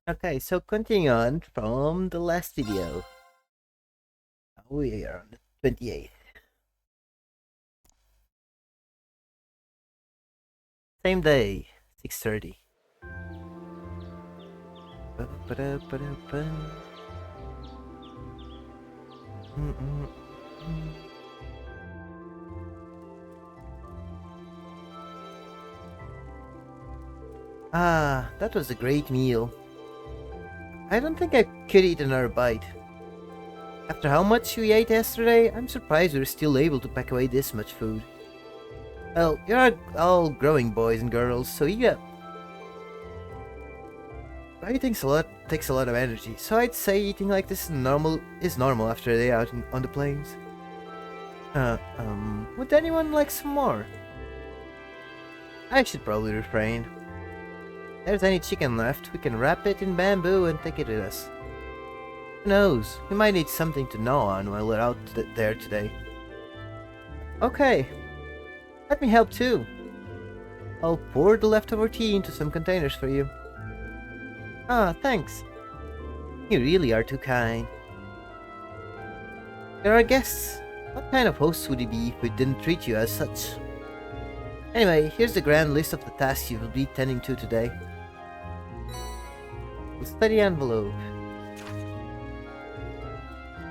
Okay, so continuing on from the last video. We are on the 28th. Same day, 6:30. Ah, that was a great meal. I don't think I could eat another bite. After how much we ate yesterday, I'm surprised we're still able to pack away this much food. Well, you're all growing boys and girls, so yeah. Eating takes a lot of energy, so I'd say eating like this is normal after a day out on the plains. Would anyone like some more? I should probably refrain. If there's any chicken left, we can wrap it in bamboo and take it with us. Who knows, we might need something to gnaw on while we're out there today. Okay, let me help too. I'll pour the leftover tea into some containers for you. Ah, thanks. You really are too kind. There are guests. What kind of hosts would he be if we didn't treat you as such? Anyway, here's the grand list of the tasks you will be tending to today. We'll study envelope.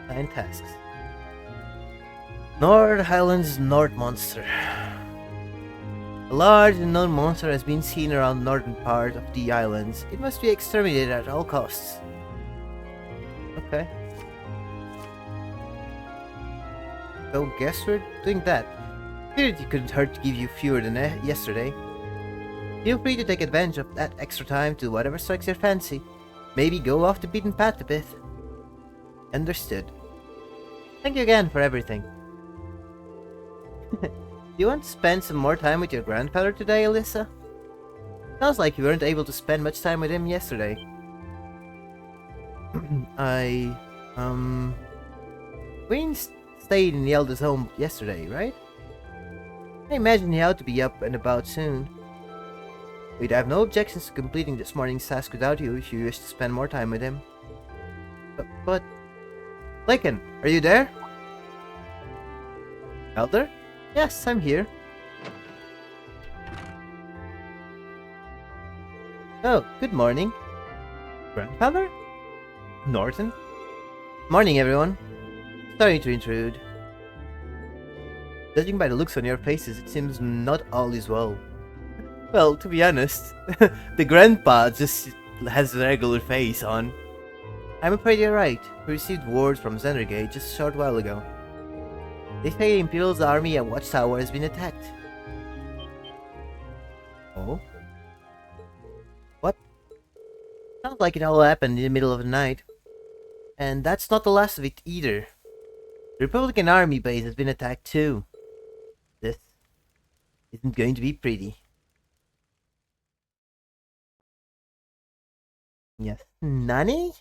Nine tasks. North Highlands Nord Monster. A large unknown monster has been seen around the northern part of the islands. It must be exterminated at all costs. Okay. So guess we're doing that. Figured it couldn't hurt to give you fewer than yesterday. Feel free to take advantage of that extra time to whatever strikes your fancy. Maybe go off the beaten path a bit. Understood. Thank you again for everything. Do you want to spend some more time with your grandfather today, Alyssa? Sounds like you weren't able to spend much time with him yesterday. Queen stayed in the eldest home yesterday, right? I imagine he ought to be up and about soon. We'd have no objections to completing this morning's task without you if you wish to spend more time with him. But... Laken, are you there? Elder? Yes, I'm here. Oh, good morning. Grandfather? Norton? Morning, everyone. Sorry to intrude. Judging by the looks on your faces, it seems not all is well. Well, to be honest, the grandpa just has a regular face on. I'm afraid you're right. We received word from Zendergate just a short while ago. They say the Imperial's army at Watchtower has been attacked. Oh? What? Sounds like it all happened in the middle of the night. And that's not the last of it either. The Republican army base has been attacked too. This isn't going to be pretty. Yes. Nani?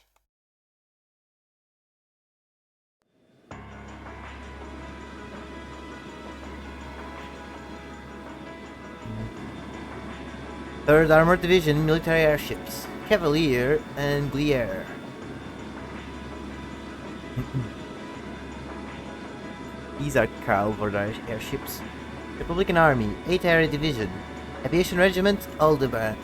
Third Armored Division military airships, Cavalier and Glier. These are cavalry airships. Republican Army, 8th Air Division, Aviation Regiment, Aldebaran.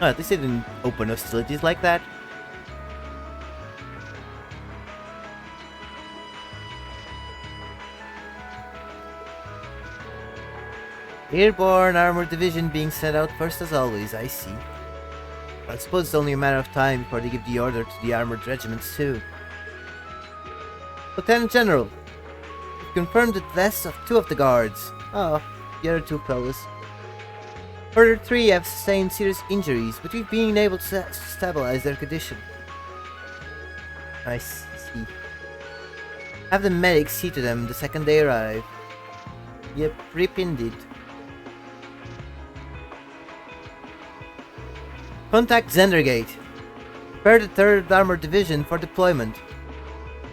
Oh, at least they didn't open hostilities like that. Airborne Armored Division being sent out first as always, I see. I suppose it's only a matter of time before they give the order to the armored regiments too. Lieutenant General, you've confirmed the deaths of 2 of the guards. Oh, the other 2 fellas. Further 3 have sustained serious injuries, but we've been able to stabilize their condition. I see. Have the medics see to them the second they arrive. Yep, rip indeed. Contact Zendergate. Prepare the 3rd Armored Division for deployment.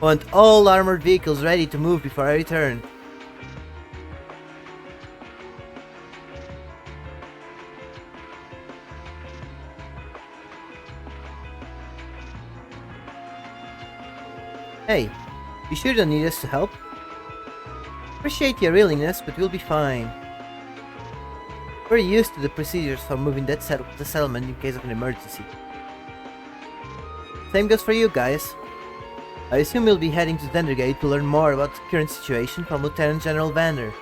Want all armored vehicles ready to move before I return. Hey, you sure don't need us to help? Appreciate your willingness, but we'll be fine. We're used to the procedures for moving the settlement in case of an emergency. Same goes for you guys. I assume you'll be heading to Dendergate to learn more about the current situation from Lieutenant General Vander.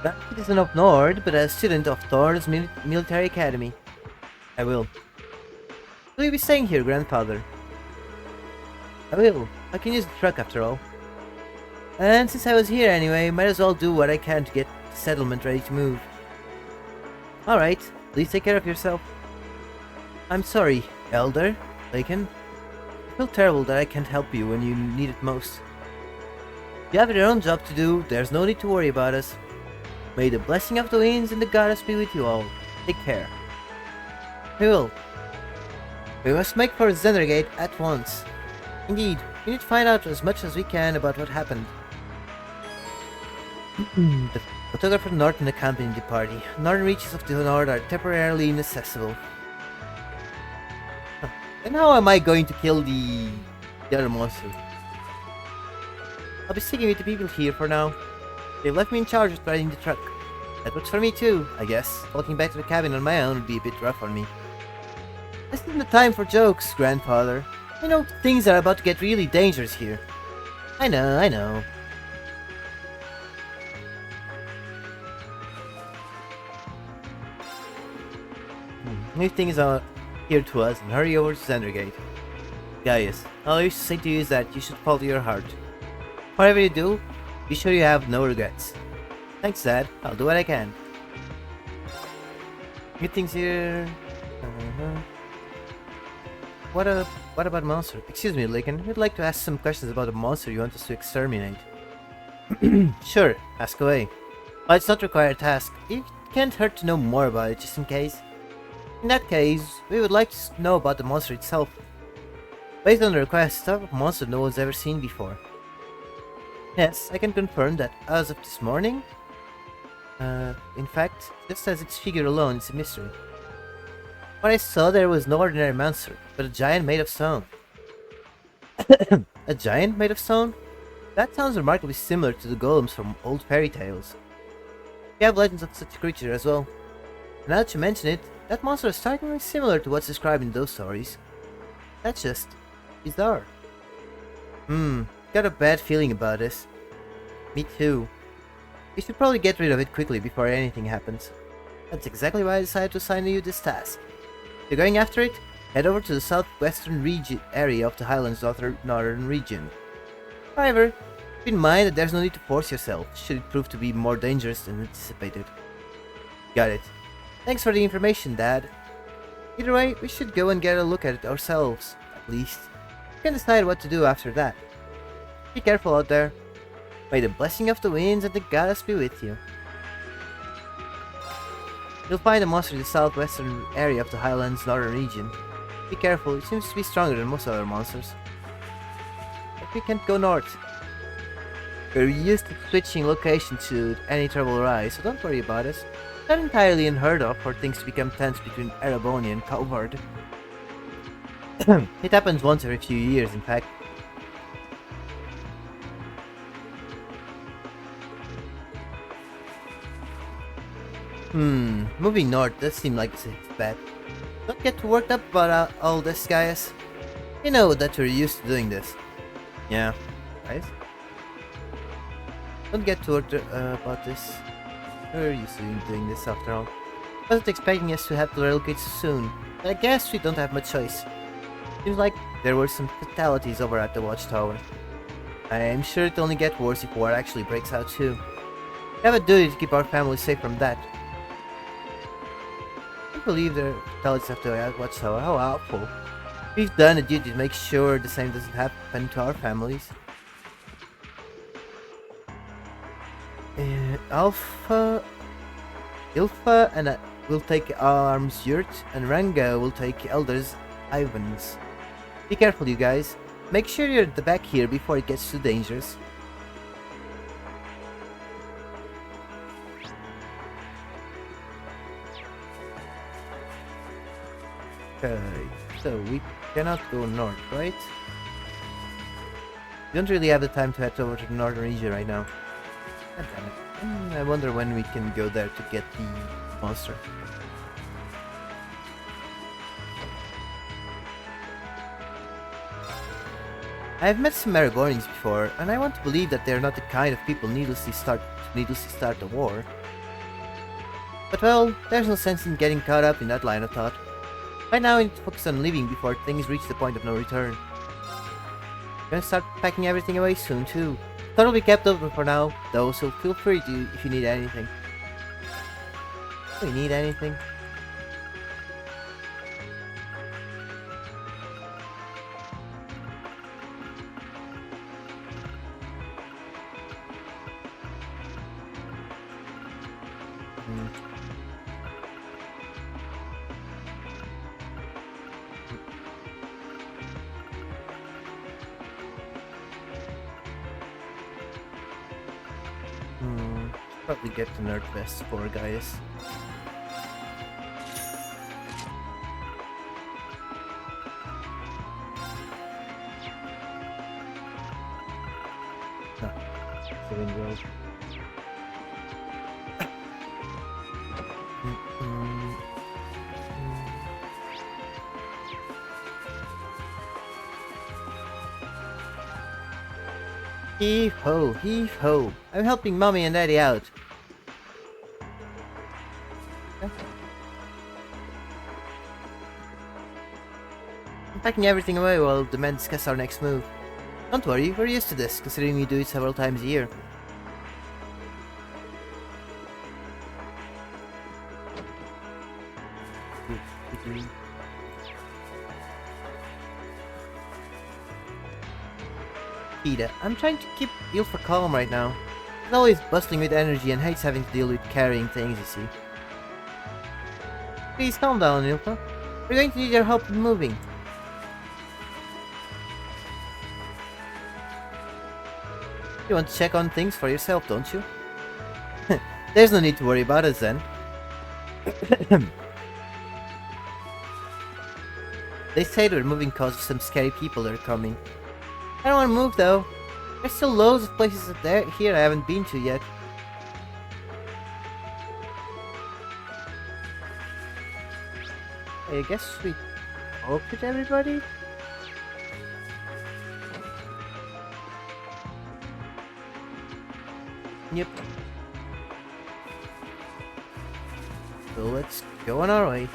It isn't up north, but a student of Thor's military academy. I will. Will you be staying here, grandfather? I will. I can use the truck after all. And since I was here anyway, might as well do what I can to get the settlement ready to move. Alright, please take care of yourself. I'm sorry, Elder, Lakin. I feel terrible that I can't help you when you need it most. You have your own job to do, there's no need to worry about us. May the blessing of the winds and the goddess be with you all. Take care. We will. We must make for Zendergate at once. Indeed, we need to find out as much as we can about what happened. The photographer Norton accompanied the party. Northern reaches of the north are temporarily inaccessible. And how am I going to kill the other monster? I'll be sticking with the people here for now. They've left me in charge of driving the truck. That works for me too, I guess. Walking back to the cabin on my own would be a bit rough on me. This isn't the time for jokes, grandfather. I know things are about to get really dangerous here. I know. Leave things out here to us and hurry over to Zendergate. Gaius, all I used to say to you is that you should follow your heart. Whatever you do, be sure you have no regrets. Thanks, Dad. I'll do what I can. Good things here. What about monster? Excuse me, Lakin. We'd like to ask some questions about the monster you want us to exterminate. Sure, ask away. Well, it's not required task. It can't hurt to know more about it, just in case. In that case, we would like to know about the monster itself. Based on the request, type of monster no one's ever seen before. Yes, I can confirm that as of this morning. In fact, just as its figure alone, it's a mystery. What I saw there was no ordinary monster, but a giant made of stone. A giant made of stone? That sounds remarkably similar to the golems from old fairy tales. We have legends of such a creature as well. Now that you mention it, that monster is strikingly similar to what's described in those stories. That's just bizarre. Got a bad feeling about this. Me too. We should probably get rid of it quickly before anything happens. That's exactly why I decided to assign you this task. If you're going after it, head over to the southwestern area of the Highlands northern region. However, keep in mind that there's no need to force yourself, should it prove to be more dangerous than anticipated. Got it. Thanks for the information, Dad. Either way, we should go and get a look at it ourselves, at least. We can decide what to do after that. Be careful out there. May the blessing of the winds and the goddess be with you. You'll find the monster in the southwestern area of the Highlands northern region. Be careful, it seems to be stronger than most other monsters. But we can't go north. We're used to switching location should any trouble arise, so don't worry about us. Not entirely unheard of for things to become tense between Ereboni and Calvard. It happens once every few years, in fact. Moving north does seem like it's bad. Don't get too worked up about all this, guys. You know that we're used to doing this. Yeah, guys. Don't get too worked about this. We're used to doing this after all. Wasn't expecting us to have to relocate so soon, but I guess we don't have much choice. Seems like there were some fatalities over at the watchtower. I'm sure it'll only get worse if war actually breaks out too. We have a duty to keep our family safe from that. I can't believe there are fatalities at the watchtower. How awful. We've done a duty to make sure the same doesn't happen to our families. Ilfa and will take Arms Yurt, and Ranga will take Elders Ivans. Be careful, you guys. Make sure you're at the back here before it gets too dangerous. Okay, so we cannot go north, right? We don't really have the time to head over to the northern region right now. God damn it. I wonder when we can go there to get the monster. I've met some Aragornians before, and I want to believe that they're not the kind of people needlessly start a war. But well, there's no sense in getting caught up in that line of thought. Right now I need to focus on leaving before things reach the point of no return. I'm gonna start packing everything away soon too. Thought it'll be kept open for now, though, so feel free to if you need anything. Do we need anything? Probably get the nerd vest for guys. No, 7 rolls. Heave ho, heave ho. I'm helping mommy and daddy out. I'm packing everything away while the men discuss our next move. Don't worry, we're used to this, considering we do it several times a year. Peter, I'm trying to keep Ilfra calm right now. He's always bustling with energy and hates having to deal with carrying things, you see. Please calm down, Ilfra. We're going to need your help in moving. You want to check on things for yourself, don't you? There's no need to worry about us then. They say we're moving cause of some scary people that are coming. I don't want to move though. There's still loads of places here I haven't been to yet. I guess we talk with everybody? Yep. So let's go on our way.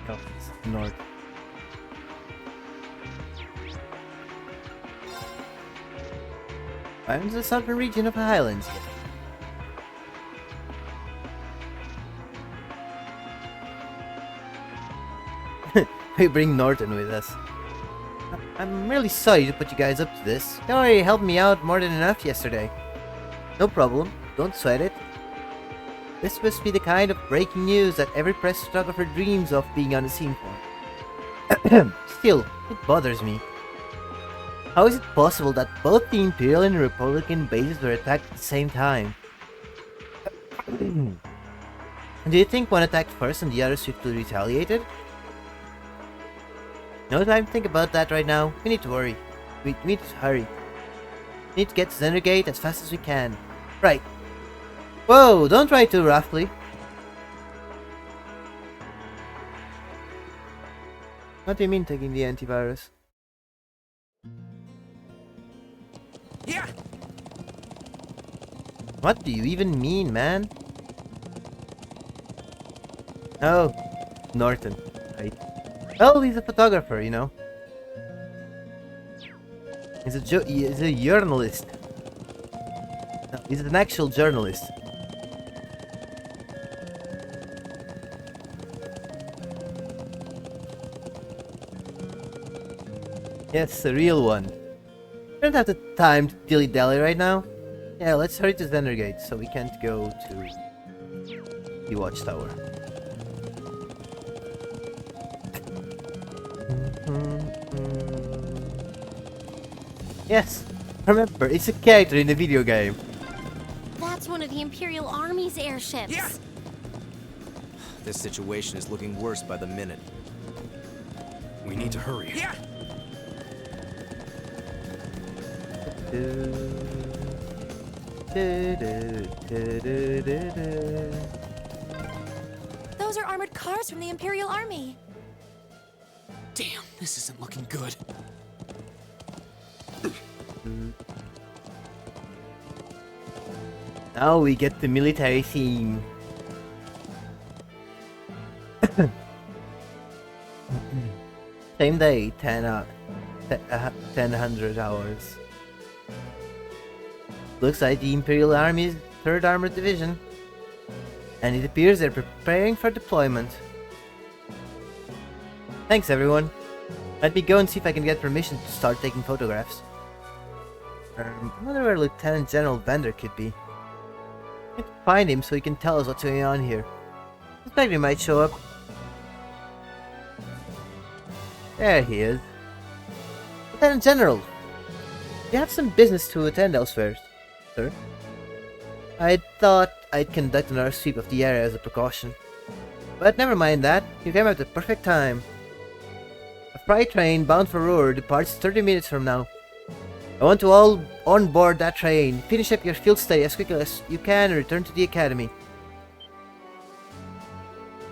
Oh, it's north. I'm in the southern region of the Highlands yet. We bring Norton with us. I'm really sorry to put you guys up to this. You already helped me out more than enough yesterday. No problem, don't sweat it. This must be the kind of breaking news that every press photographer dreams of being on the scene for. Still, it bothers me. How is it possible that both the Imperial and Republican bases were attacked at the same time? Do you think one attacked first and the other swiftly retaliated? No time to think about that right now. We need to hurry. We need to hurry. We need to get to Zendergate as fast as we can. Right. Whoa, don't try too roughly. What do you mean taking the antivirus? Yeah. What do you even mean, man? Oh, Norton. Right. Well, he's a photographer, you know. He's a journalist. No, he's an actual journalist. Yes, a real one. We don't have the time to dilly-dally right now. Yeah, let's hurry to Zendergate so we can't go to the Watchtower. Yes, remember, it's a character in the video game. That's one of the Imperial Army's airships. Yeah. This situation is looking worse by the minute. We need to hurry. Yeah. Those are armored cars from the Imperial Army. Damn, this isn't looking good. Now we get the military theme. Same day, 1000 hours. Looks like the Imperial Army's 3rd Armored Division. And it appears they're preparing for deployment. Thanks everyone. Let me go and see if I can get permission to start taking photographs. I wonder where Lieutenant General Bender could be. I need to find him so he can tell us what's going on here. Suspect he might show up. There he is. Lieutenant General! You have some business to attend elsewhere, sir. I thought I'd conduct another sweep of the area as a precaution. But never mind that, you came at the perfect time. A freight train bound for Ruhr departs 30 minutes from now. I want you all on board that train. Finish up your field study as quickly as you can and return to the academy.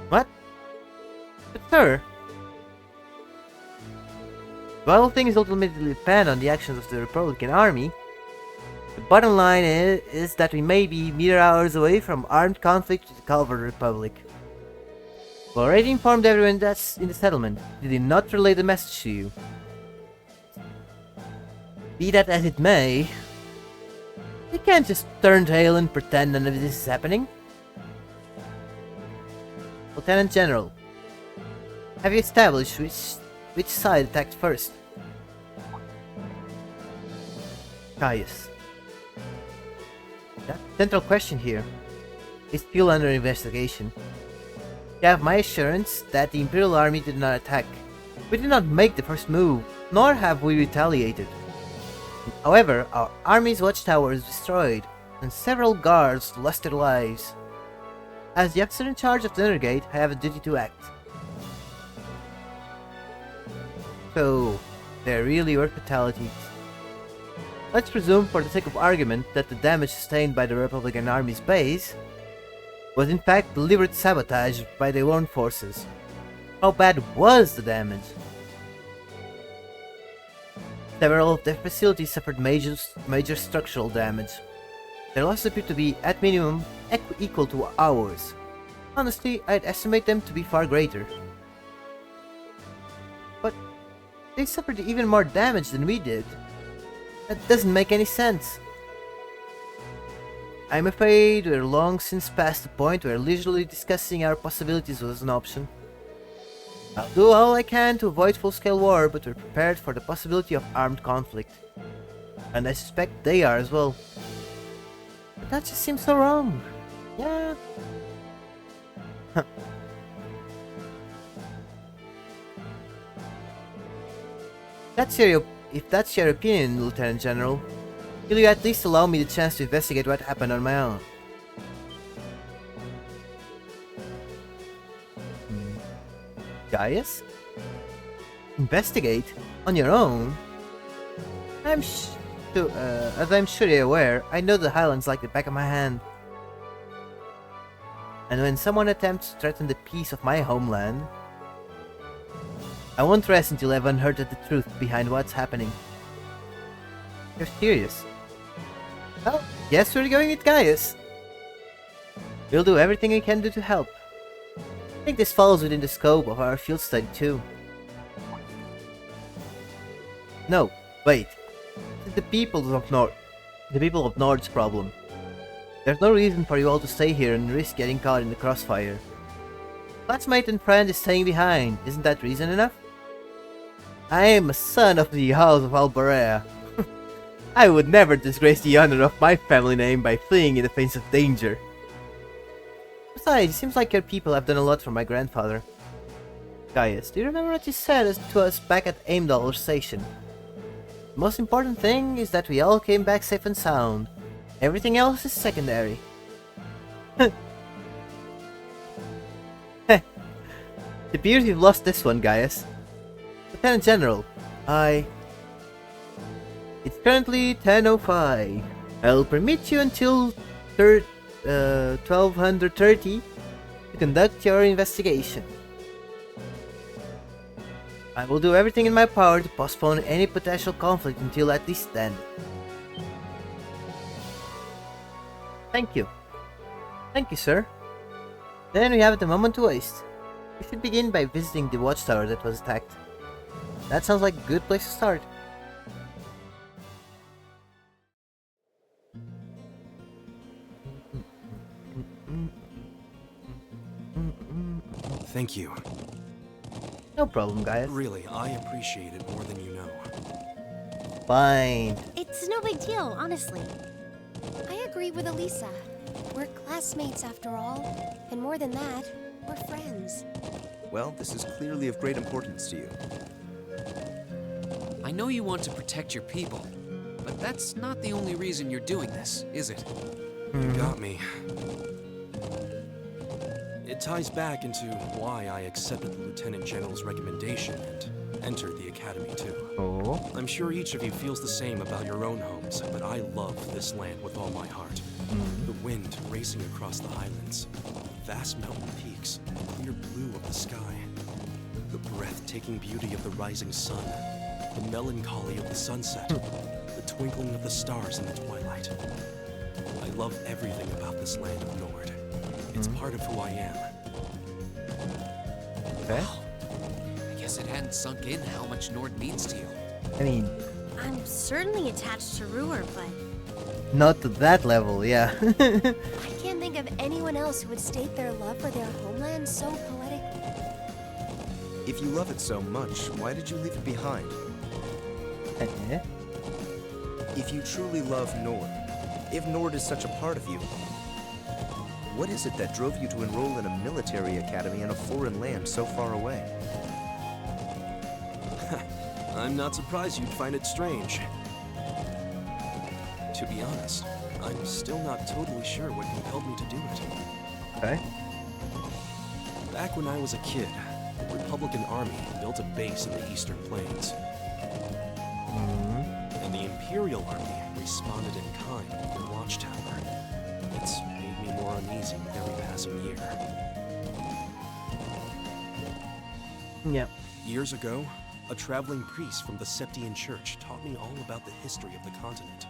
What? But sir... While things ultimately depend on the actions of the Republican Army, the bottom line is that we may be mere hours away from armed conflict with the Calvary Republic. I've already informed everyone that's in the settlement. They did not relay the message to you. Be that as it may, they can't just turn tail and pretend none of this is happening. Lieutenant General, have you established which side attacked first? Caius. That central question here is still under investigation. You have my assurance that the Imperial Army did not attack. We did not make the first move, nor have we retaliated. However, our army's watchtower was destroyed, and several guards lost their lives. As the officer in charge of the inner gate, I have a duty to act. So, there really were fatalities. Let's presume, for the sake of argument, that the damage sustained by the Republican Army's base was in fact deliberate sabotage by their own forces. How bad was the damage? Several of their facilities suffered major structural damage. Their losses appear to be, at minimum, equal to ours. Honestly, I'd estimate them to be far greater. But they suffered even more damage than we did. That doesn't make any sense. I'm afraid we're long since past the point where leisurely discussing our possibilities was an option. I'll do all I can to avoid full-scale war, but we're prepared for the possibility of armed conflict. And I suspect they are as well. But that just seems so wrong. Yeah. If that's your opinion, Lieutenant General, will you at least allow me the chance to investigate what happened on my own? Gaius? Investigate? On your own? As I'm sure you're aware, I know the Highlands like the back of my hand. And when someone attempts to threaten the peace of my homeland, I won't rest until I've unearthed the truth behind what's happening. You're serious? Well, guess we're going with Gaius. We'll do everything we can do to help. I think this falls within the scope of our field study too. No, wait. It's the people of Nord's problem. There's no reason for you all to stay here and risk getting caught in the crossfire. Classmate and friend is staying behind. Isn't that reason enough? I am a son of the House of Albarea. I would never disgrace the honor of my family name by fleeing in the face of danger. Besides, it seems like your people have done a lot for my grandfather. Gaius, do you remember what you said to us back at Aimdollar Station? The most important thing is that we all came back safe and sound. Everything else is secondary. It appears you've lost this one, Gaius. Lieutenant General, it's currently 10:05. I'll permit you until 1230 to conduct your investigation. I will do everything in my power to postpone any potential conflict until at least then. Thank you. Thank you, sir. Then we haven't a moment to waste. We should begin by visiting the watchtower that was attacked. That sounds like a good place to start. Thank you. No problem, guys. Really, I appreciate it more than you know. Fine. It's no big deal, honestly. I agree with Elisa. We're classmates after all. And more than that, we're friends. Well, this is clearly of great importance to you. I know you want to protect your people, but that's not the only reason you're doing this, is it? You got me. It ties back into why I accepted the Lieutenant General's recommendation and entered the Academy too. Oh. I'm sure each of you feels the same about your own homes, but I love this land with all my heart. The wind racing across the highlands, the vast mountain peaks, the clear blue of the sky, the breathtaking beauty of the rising sun, the melancholy of the sunset, the twinkling of the stars in the twilight. I love everything about this land of Nord. It's part of who I am. Okay. Wow. I guess it hadn't sunk in how much Nord means to you. I mean, I'm certainly attached to Ruhr, but not to that level, yeah. I can't think of anyone else who would state their love for their homeland so poetically. If you love it so much, why did you leave it behind? Eh? If you truly love Nord, if Nord is such a part of you, what is it that drove you to enroll in a military academy in a foreign land so far away? I'm not surprised you'd find it strange. To be honest, I'm still not totally sure what compelled me to do it. Okay. Back when I was a kid, the Republican Army built a base in the Eastern Plains. And the Imperial Army responded in kind with their watchtower. It's made me more uneasy with every passing year. Yeah. Years ago, a traveling priest from the Septian Church taught me all about the history of the continent.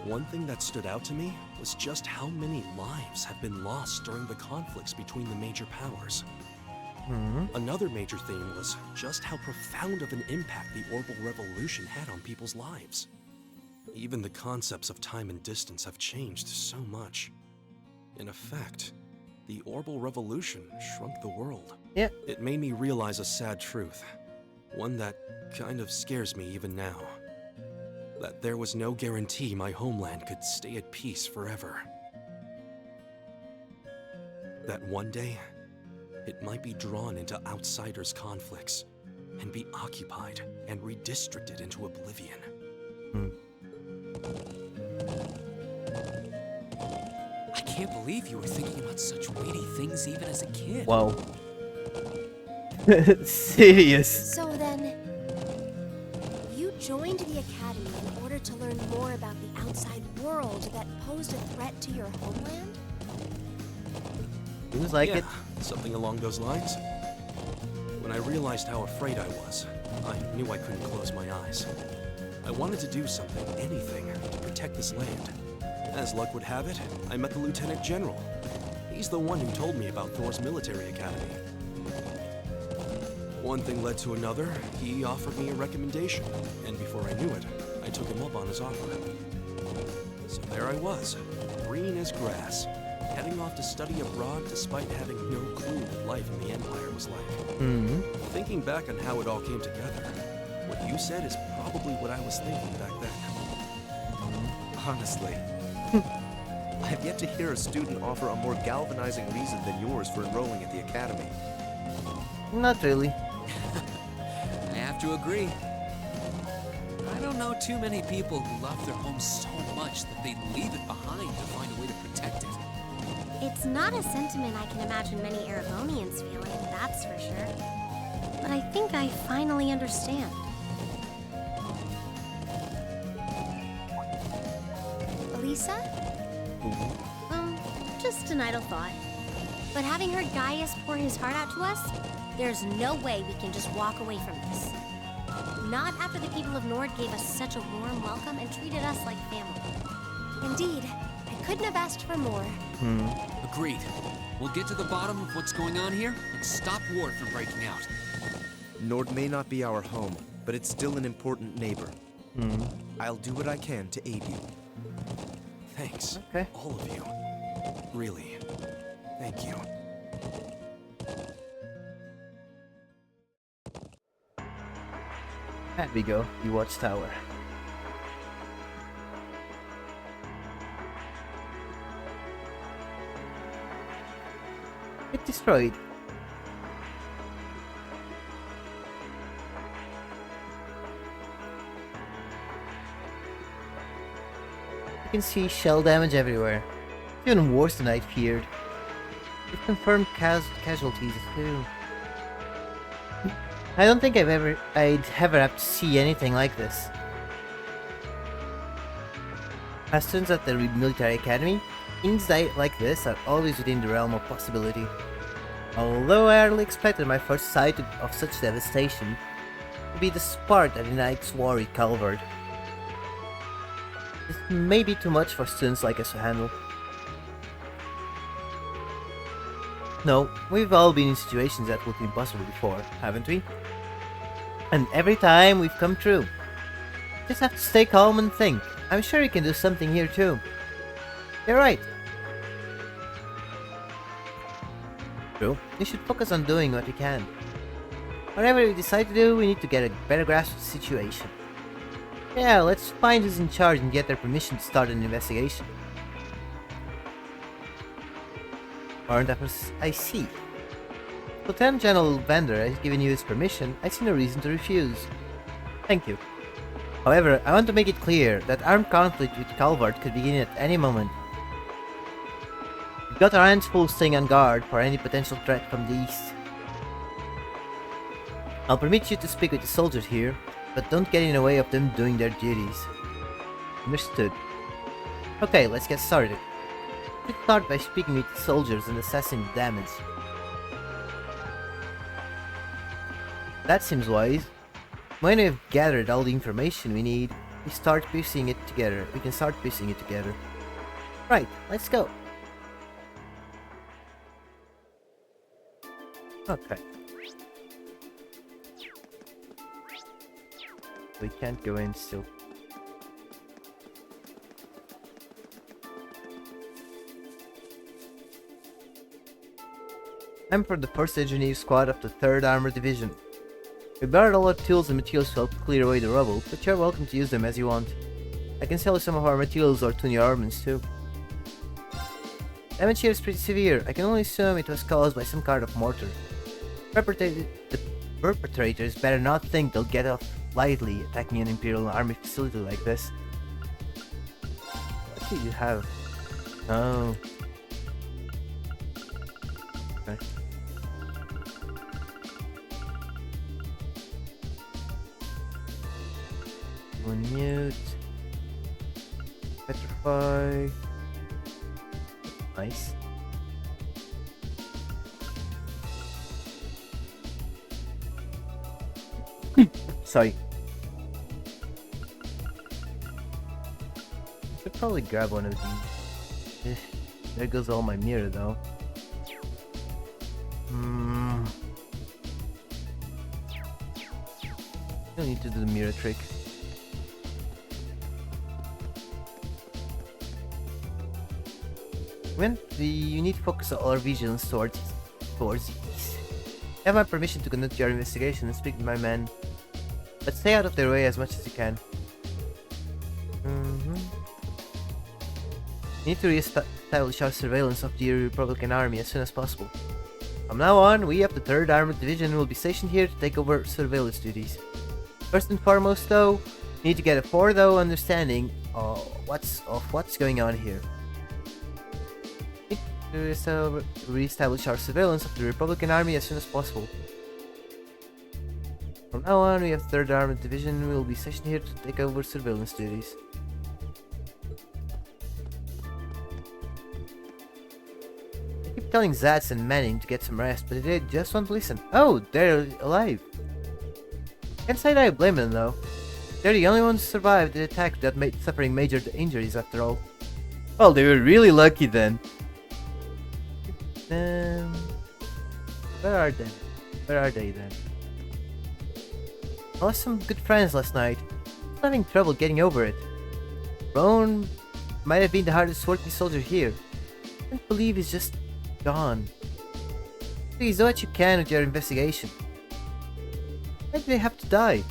One thing that stood out to me was just how many lives have been lost during the conflicts between the major powers. Another major theme was just how profound of an impact the Orbital Revolution had on people's lives. Even the concepts of time and distance have changed so much. In effect, the Orbital Revolution shrunk the world. Yeah. It made me realize a sad truth, one that kind of scares me even now. That there was no guarantee my homeland could stay at peace forever. That one day, it might be drawn into outsiders' conflicts and be occupied and redistricted into oblivion. I can't believe you were thinking about such weighty things even as a kid. Wow. Serious. So then, you joined the Academy in order to learn more about the outside world that posed a threat to your homeland? Seems like Yeah, it. something along those lines. When I realized how afraid I was, I knew I couldn't close my eyes. I wanted to do something, anything, to protect this land. As luck would have it, I met the Lieutenant General. He's the one who told me about Thor's military academy. One thing led to another, he offered me a recommendation, and before I knew it, I took him up on his offer. So there I was, green as grass, heading off to study abroad despite having no clue what life in the Empire was like. Thinking back on how it all came together, what you said is probably what I was thinking back then. Honestly, I have yet to hear a student offer a more galvanizing reason than yours for enrolling at the Academy. Not really. I have to agree. I don't know too many people who love their home so much that they'd leave it behind to find a way to protect it. It's not a sentiment I can imagine many Aragonians feeling, that's for sure. But I think I finally understand. Lisa? Just an idle thought. But having heard Gaius pour his heart out to us, there's no way we can just walk away from this. Not after the people of Nord gave us such a warm welcome and treated us like family. Indeed, I couldn't have asked for more. Agreed. We'll get to the bottom of what's going on here and stop war from breaking out. Nord may not be our home, but it's still an important neighbor. I'll do what I can to aid you. Thanks. Okay. All of you. Really. Thank you. There we go, the watchtower. It destroyed. You can see shell damage everywhere. It's even worse than I'd feared. It confirmed casualties too. I don't think I'd ever have to see anything like this. As students at the military academy, things like this are always within the realm of possibility. Although I hardly expected my first sight of such devastation to be the spark that ignites war at Calvard. This may be too much for students like us to handle. No, we've all been in situations that would be impossible before, haven't we? And every time we've come through. Just have to stay calm and think. I'm sure you can do something here too. You're right. True, we should focus on doing what we can. Whatever we decide to do, we need to get a better grasp of the situation. Yeah, let's find who's in charge and get their permission to start an investigation. Warrant I see. Lieutenant General Vander has given you his permission. I see no reason to refuse. Thank you. However, I want to make it clear that armed conflict with Calvard could begin at any moment. We've got our hands full staying on guard for any potential threat from the east. I'll permit you to speak with the soldiers here, but don't get in the way of them doing their duties. Understood. Okay, let's get started. Let's start by speaking with the soldiers and assessing the damage. That seems wise. When we've gathered all the information we need, we can start piecing it together. Right, let's go. Okay. We can't go in still. I'm from the 1st Engineer Squad of the 3rd Armored Division. We borrowed all our tools and materials to help clear away the rubble, but you're welcome to use them as you want. I can sell you some of our materials or tune your armaments too. Damage here is pretty severe. I can only assume it was caused by some kind of mortar. The perpetrators better not think they'll get off lightly attacking an Imperial Army facility like this. What do you have? Oh. Okay. Mute. Petrify. Nice. Sorry. Should probably grab one of these. There goes all my mirror though. Don't need to do the mirror trick. You need to focus all our vigilance towards east. You have my permission to conduct your investigation and speak with my men, but stay out of their way as much as you can. You need to re-establish our surveillance of the Republican Army as soon as possible. From now on, we of the 3rd Armored Division will be stationed here to take over surveillance duties. First and foremost though, we need to get a thorough understanding of what's going on here. To re-establish our surveillance of the Republican Army as soon as possible. From now on, we have 3rd Armored Division. We will be stationed here to take over surveillance duties. telling Zats and Manning to get some rest, but they just won't listen. Oh, they're alive. Can't say that I blame them though. They're the only ones who survived the attack without suffering major injuries after all. Well, they were really lucky then. Where are they? Where are they then? I lost some good friends last night. I'm having trouble getting over it. Roan might have been the hardest working soldier here. I can't believe he's just gone. Please do what you can with your investigation. Why do they have to die?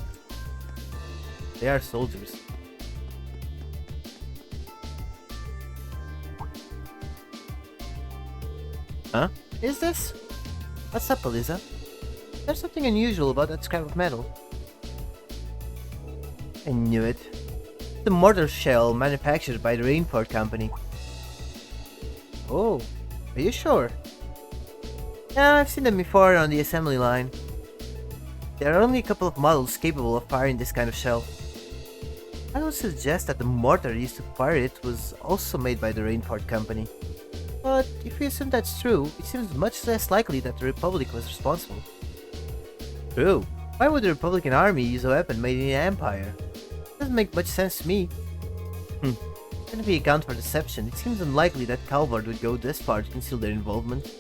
They are soldiers. Huh? Is this? What's up, Eliza? There's something unusual about that scrap of metal. I knew it. The mortar shell manufactured by the Rainport Company. Oh, are you sure? Yeah, I've seen them before on the assembly line. There are only a couple of models capable of firing this kind of shell. I would suggest that the mortar used to fire it was also made by the Rainport Company. But if we assume that's true, it seems much less likely that the Republic was responsible. True. Why would the Republican Army use a weapon made in the Empire? Doesn't make much sense to me. Even if we account for deception, it seems unlikely that Calvard would go this far to conceal their involvement.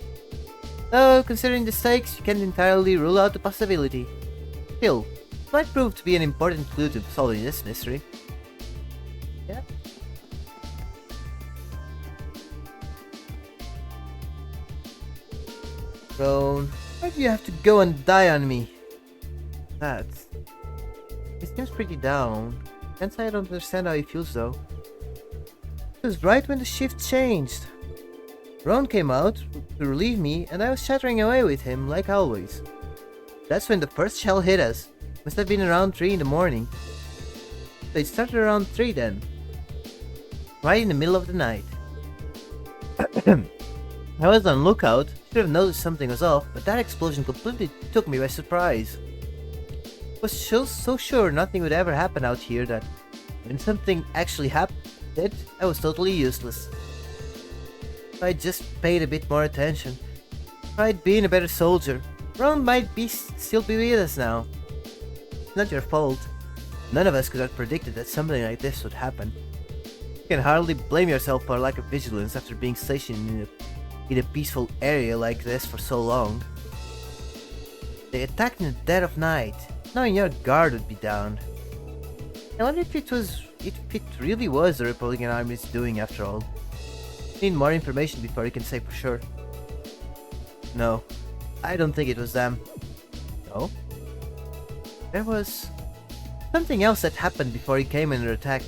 Though, considering the stakes, you can't entirely rule out the possibility. Still, it might prove to be an important clue to solving this mystery. Yeah. Roan, why do you have to go and die on me? He seems pretty down. Can't say I don't understand how he feels though. It was right when the shift changed. Roan came out to relieve me and I was chattering away with him like always. That's when the first shell hit us. Must have been around 3 in the morning. So it started around 3 then. Right in the middle of the night. I was on lookout, should have noticed something was off, but that explosion completely took me by surprise. I was so sure nothing would ever happen out here that when something actually happened, I was totally useless. If I just paid a bit more attention, if I'd been a better soldier, Roan might still be with us now. It's not your fault. None of us could have predicted that something like this would happen. You can hardly blame yourself for lack of vigilance after being stationed in a peaceful area like this for so long. They attacked in the dead of night, knowing your guard would be down. I wonder if it really was the Republican Army's doing after all. Need more information before you can say for sure. No, I don't think it was them. No? There was something else that happened before he came under attack.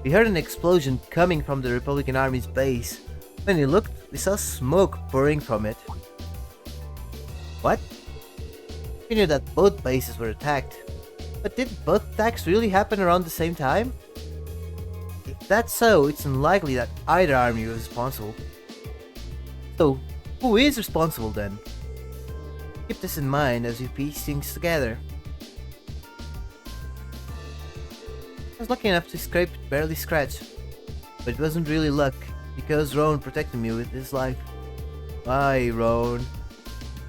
We heard an explosion coming from the Republican Army's base. When we looked, we saw smoke pouring from it. What? We knew that both bases were attacked. But did both attacks really happen around the same time? If that's so, it's unlikely that either army was responsible. So, who is responsible then? Keep this in mind as we piece things together. I was lucky enough to barely scratch, but it wasn't really luck, because Roan protected me with his life. Why, Roan?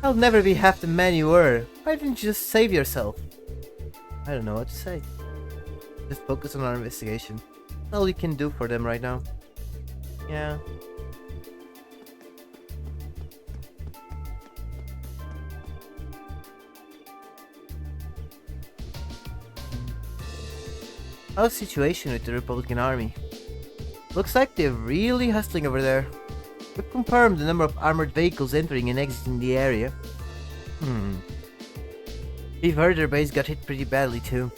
I'll never be half the man you were. Why didn't you just save yourself? I don't know what to say. Just focus on our investigation. That's all you can do for them right now. Yeah. How's the situation with the Republican Army? Looks like they're really hustling over there. We've confirmed the number of armored vehicles entering and exiting the area. We've heard their base got hit pretty badly too.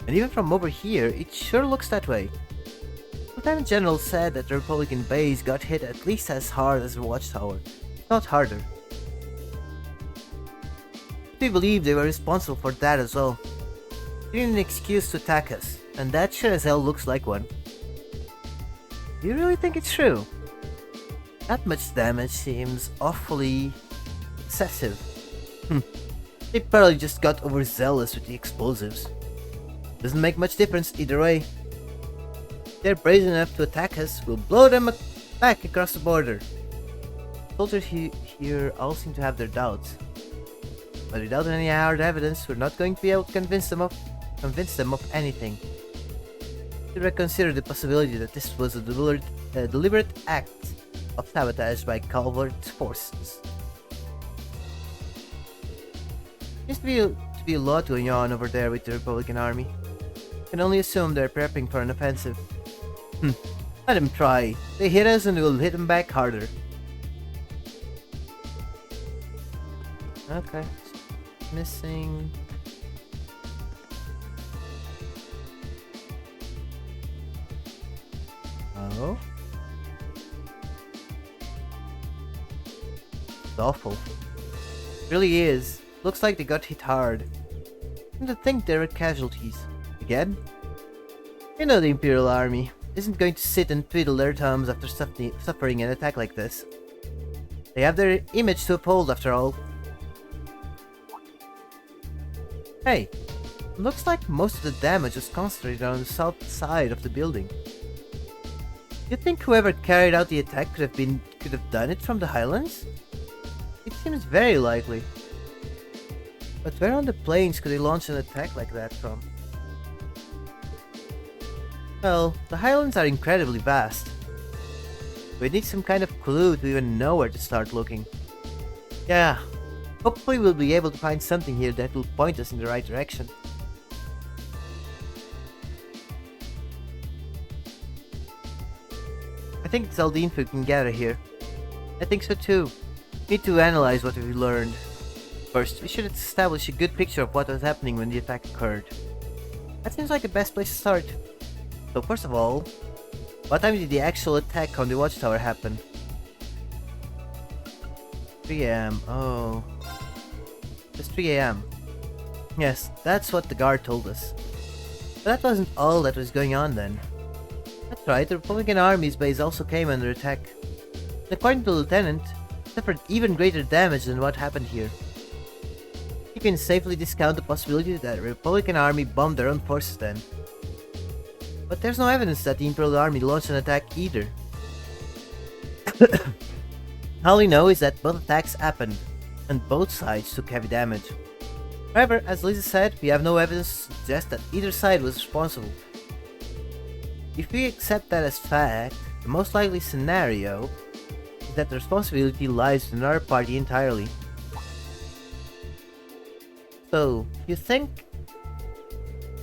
And even from over here, it sure looks that way. Lieutenant General said that the Republican base got hit at least as hard as the watchtower, if not harder. We believe they were responsible for that as well. They needed an excuse to attack us, and that sure as hell looks like one. Do you really think it's true? That much damage seems awfully excessive. They probably just got overzealous with the explosives. Doesn't make much difference either way. If they're brazen enough to attack us, we'll blow them back across the border. Soldiers here all seem to have their doubts. But without any hard evidence, we're not going to be able to convince them of anything. To reconsider the possibility that this was a deliberate act of sabotage by Calvert's forces. Seems to be a lot going on over there with the Republican army. Can only assume they're prepping for an offensive. Let them try. They hit us and we'll hit them back harder. Okay. Missing. Oh. It's awful. It really is. Looks like they got hit hard. And to think there were casualties. Again? You know the Imperial Army isn't going to sit and twiddle their thumbs after suffering an attack like this. They have their image to uphold after all. Hey, looks like most of the damage was concentrated on the south side of the building. You think whoever carried out the attack could have done it from the highlands? It seems very likely. But where on the plains could they launch an attack like that from? Well, the highlands are incredibly vast. We need some kind of clue to even know where to start looking. Yeah, hopefully we'll be able to find something here that will point us in the right direction. I think it's all the info we can gather here. I think so too. We need to analyze what we've learned. First, we should establish a good picture of what was happening when the attack occurred. That seems like the best place to start. So first of all, what time did the actual attack on the watchtower happen? 3 AM. Oh. It's 3 AM. Yes, that's what the guard told us. But that wasn't all that was going on then. That's right, the Republican Army's base also came under attack. And according to the lieutenant, it suffered even greater damage than what happened here. You can safely discount the possibility that the Republican Army bombed their own forces then. But there's no evidence that the Imperial Army launched an attack either. All we know is that both attacks happened, and both sides took heavy damage. However, as Lisa said, we have no evidence to suggest that either side was responsible. If we accept that as fact, the most likely scenario is that the responsibility lies with another party entirely. So, you think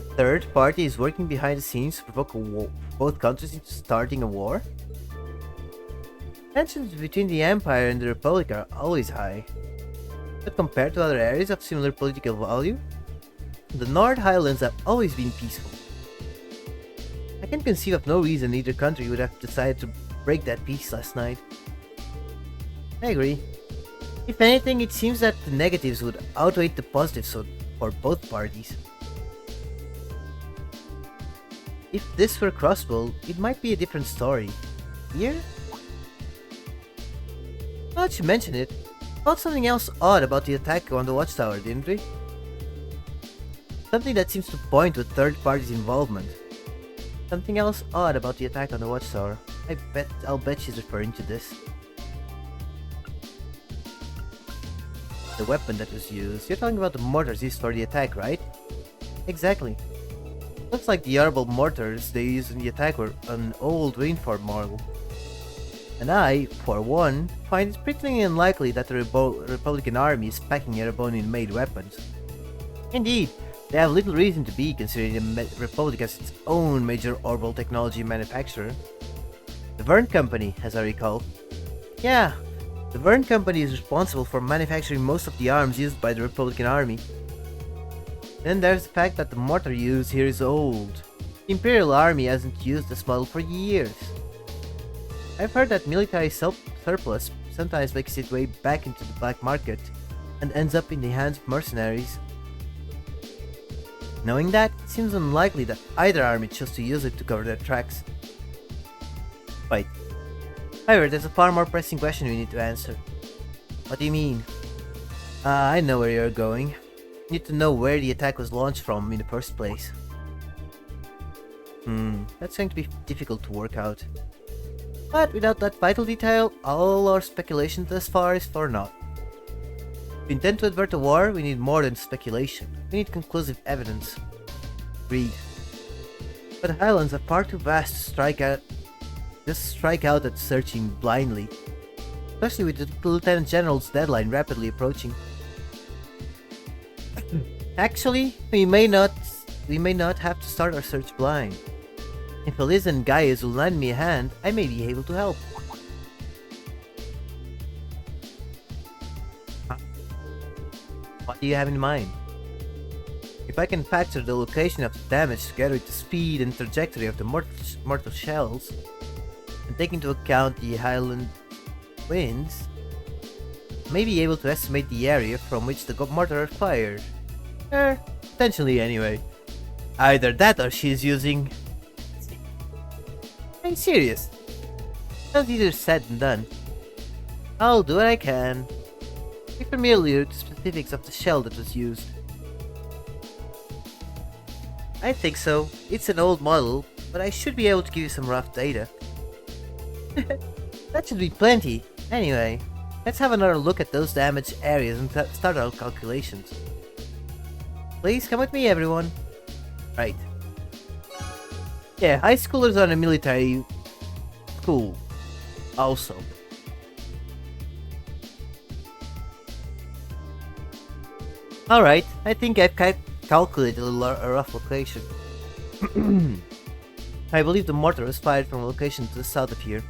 the third party is working behind the scenes to provoke both countries into starting a war? Tensions between the Empire and the Republic are always high, but compared to other areas of similar political value, the North Highlands have always been peaceful. I can conceive of no reason either country would have decided to break that peace last night. I agree. If anything, it seems that the negatives would outweigh the positives for both parties. If this were Crossbow, it might be a different story. Here? Now that you mention it, I thought something else odd about the attack on the watchtower, didn't we? Something that seems to point to a third party's involvement. Something else odd about the attack on the watchtower. I'll bet she's referring to this. The weapon that was used. You're talking about the mortars used for the attack, right? Exactly. Looks like the arable mortars they used in the attack were an old Rainford model. And I, for one, find it pretty unlikely that the Republican Army is packing Erebonian-made weapons. Indeed, they have little reason to be, considering the Republic as its own major orbital technology manufacturer. The Verne Company, as I recall. Yeah, the Verne Company is responsible for manufacturing most of the arms used by the Republican Army. Then there's the fact that the mortar used here is old. The Imperial Army hasn't used this model for years. I've heard that military surplus sometimes makes its way back into the black market and ends up in the hands of mercenaries. Knowing that, it seems unlikely that either army chose to use it to cover their tracks. Right. However, there's a far more pressing question we need to answer. What do you mean? I know where you're going. You need to know where the attack was launched from in the first place. That's going to be difficult to work out. But without that vital detail, all our speculation thus far is for naught. If we intend to avert a war, we need more than speculation. We need conclusive evidence. Agreed. But the Highlands are far too vast to strike out at searching blindly. Especially with the Lieutenant General's deadline rapidly approaching. Actually, we may not have to start our search blind. If Eliza and Gaius will lend me a hand, I may be able to help. What do you have in mind? If I can factor the location of the damage together with the speed and trajectory of the mortar shells, and take into account the Highland winds, I may be able to estimate the area from which the mortar are fired. Potentially anyway. Either that or she is using... I'm serious. That's easier said than done. I'll do what I can. Be familiar with the specifics of the shell that was used. I think so. It's an old model, but I should be able to give you some rough data. That should be plenty. Anyway, let's have another look at those damaged areas and start our calculations. Please come with me, everyone. Right. Yeah, high schoolers are in a military school. Also. Alright, I think I've calculated a rough location. I believe the mortar was fired from a location to the south of here.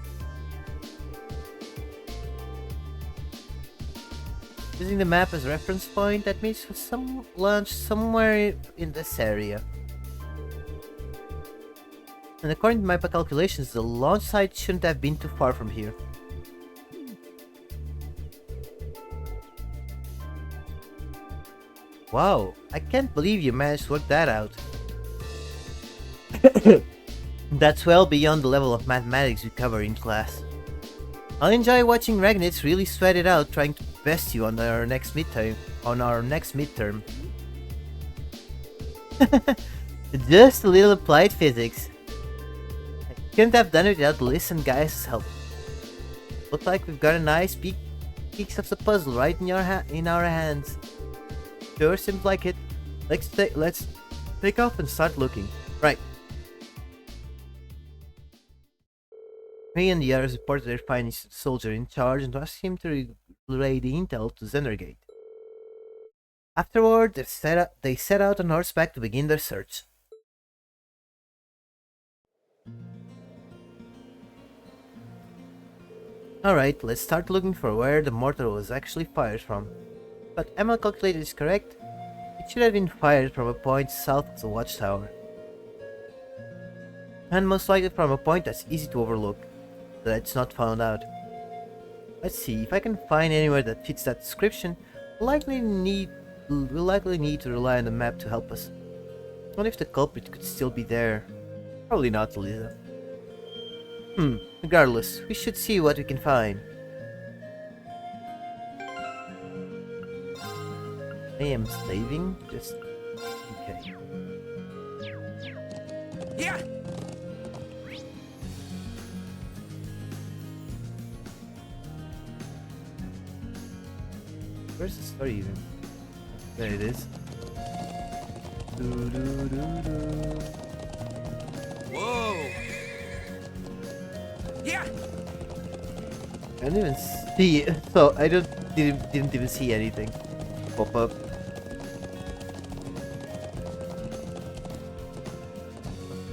Using the map as a reference point, that means some launch somewhere in this area. And according to my calculations, the launch site shouldn't have been too far from here. Wow, I can't believe you managed to work that out. That's well beyond the level of mathematics we cover in class. I'll enjoy watching Ragnitz really sweat it out trying to best you on our next midterm. Just a little applied physics. I couldn't have done it without Liz and Gaius' help. Looks like we've got a nice piece of the puzzle right in our hands. Sure seems like it. Let's take off and start looking. Right. Me and the others reported their finding to the soldier in charge and asked him to relay the intel to Zendergate. Afterward, they set out on horseback to begin their search. Alright, let's start looking for where the mortar was actually fired from. But Emma calculated is correct. It should have been fired from a point south of the watchtower. And most likely from a point that's easy to overlook, so that it's not found out. Let's see, if I can find anywhere that fits that description, we'll likely need to rely on the map to help us. What if the culprit could still be there? Probably not, Lisa. Regardless, we should see what we can find. I am slaving? Just... okay. Yeah! Where's the story even? There it is. Whoa! Yeah! I didn't even see it, so I didn't even see anything pop up.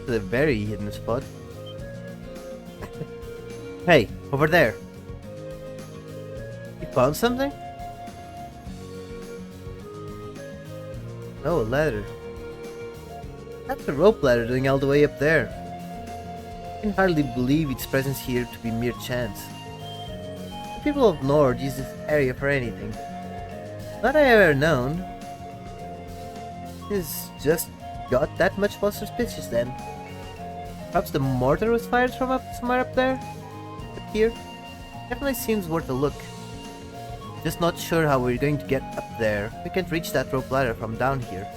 It's a very hidden spot. Hey, over there! You found something? Oh, a ladder. That's a rope ladder going all the way up there. I can hardly believe its presence here to be mere chance. The people of Nord use this area for anything. Not I ever known. It's just got that much more suspicious then. Perhaps the mortar was fired from somewhere up there? Up here? Definitely seems worth a look. Just not sure how we're going to get up there. We can't reach that rope ladder from down here.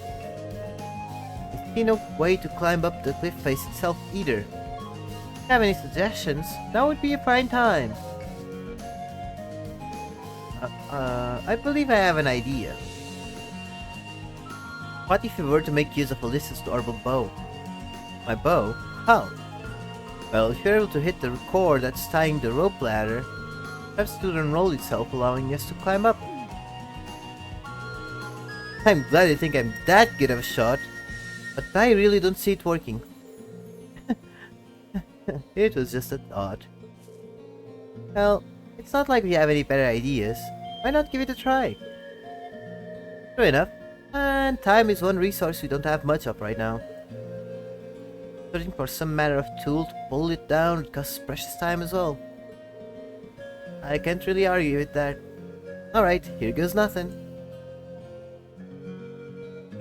I see no way to climb up the cliff face itself either. Have any suggestions? Now would be a fine time. I believe I have an idea. What if we were to make use of Alyssa's adorable bow? My bow? How? Well, if you're able to hit the cord that's tying the rope ladder, perhaps it will unroll itself, allowing us to climb up. I'm glad you think I'm that good of a shot, but I really don't see it working. It was just a thought. Well, it's not like we have any better ideas. Why not give it a try? True enough. And time is one resource we don't have much of right now. Searching for some manner of tool to pull it down would cost precious time as well. I can't really argue with that. Alright, here goes nothing.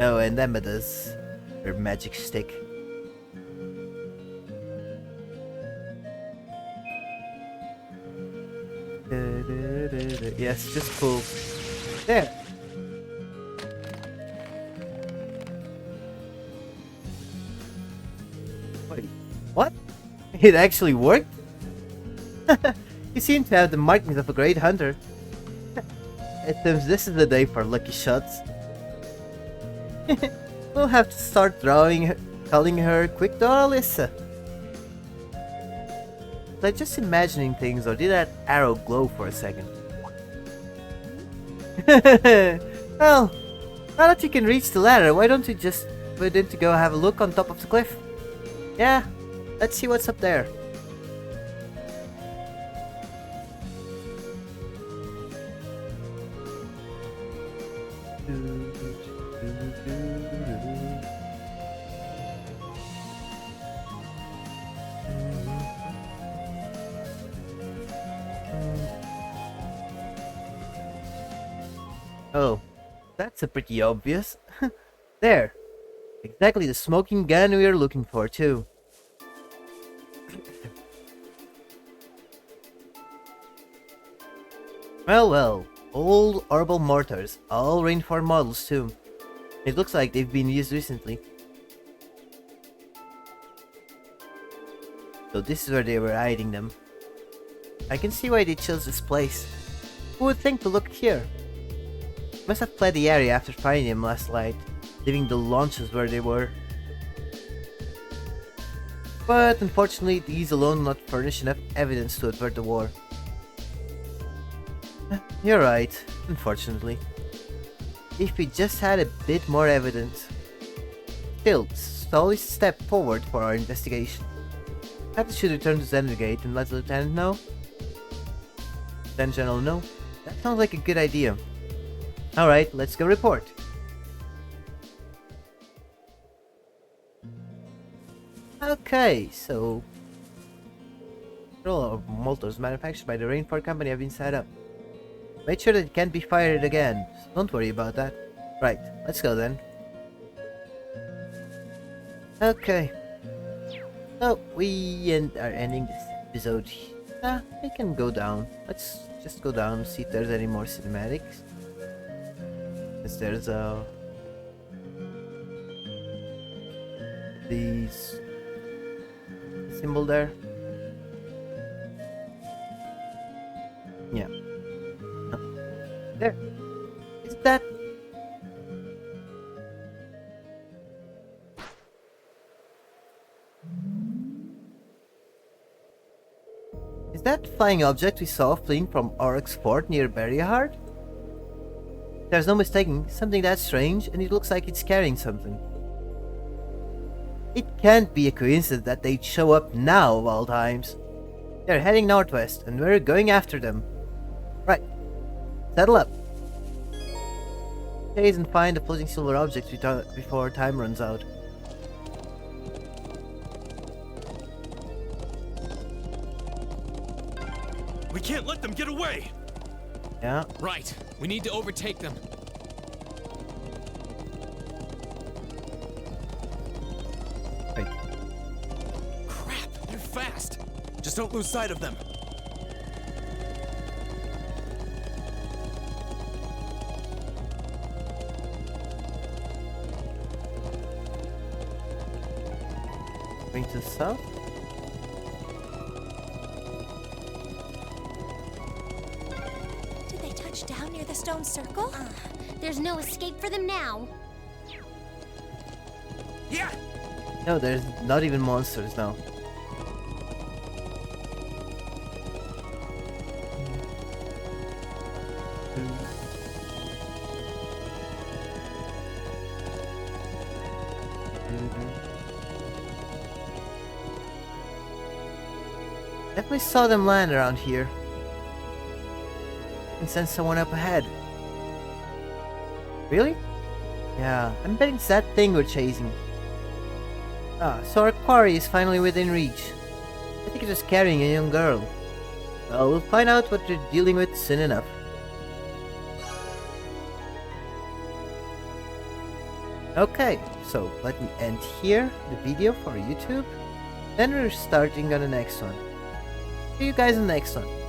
Oh, and Emma does her magic stick. Yes, just pull. There! Wait, what? It actually worked? You seem to have the markings of a great hunter. It seems this is the day for lucky shots. We'll have to start calling her Quick Door Alyssa. Was I just imagining things, or did that arrow glow for a second? Well, now that you can reach the ladder, why don't you just begin to go have a look on top of the cliff? Yeah, let's see what's up there. Oh, that's a pretty obvious. There. Exactly the smoking gun we are looking for, too. Well, well. Old orbital mortars. All rainforest models, too. It looks like they've been used recently. So this is where they were hiding them. I can see why they chose this place. Who would think to look here? Must have fled the area after finding him last night, leaving the launches where they were. But unfortunately, these alone will not furnish enough evidence to avert the war. You're right, unfortunately. If we just had a bit more evidence. Still, it's always a step forward for our investigation. Perhaps we should return to Zendergate and let the Lieutenant know? Lieutenant General know? That sounds like a good idea. Alright, let's go report. Okay, so all of mortars manufactured by the Rainford Company have been set up. Make sure that it can't be fired again. So don't worry about that. Right, let's go then. Okay. So we are ending this episode. We can go down. Let's just go down and see if there's any more cinematics. Yes, there's these symbol there. Yeah. Oh. There. Is that? Is that flying object we saw fleeing from Oryx Fort near Berryheart? There's no mistaking, something that strange, and it looks like it's carrying something. It can't be a coincidence that they'd show up now of all times. They're heading northwest, and we're going after them. Right. Settle up. Chase and find the floating silver objects before time runs out. We can't let them get away! Yeah. Right. We need to overtake them. Right. Crap, they're fast. Just don't lose sight of them. Going to the south? village down near the stone circle? There's no escape for them now. Yeah. No, there's not even monsters now. Definitely saw them land around here. And send someone up ahead. Really? Yeah, I'm betting it's that thing we're chasing. Ah, so our quarry is finally within reach. I think it's just carrying a young girl. Well, we'll find out what they're dealing with soon enough. Okay, so let me end here the video for YouTube. Then we're starting on the next one. See you guys in the next one.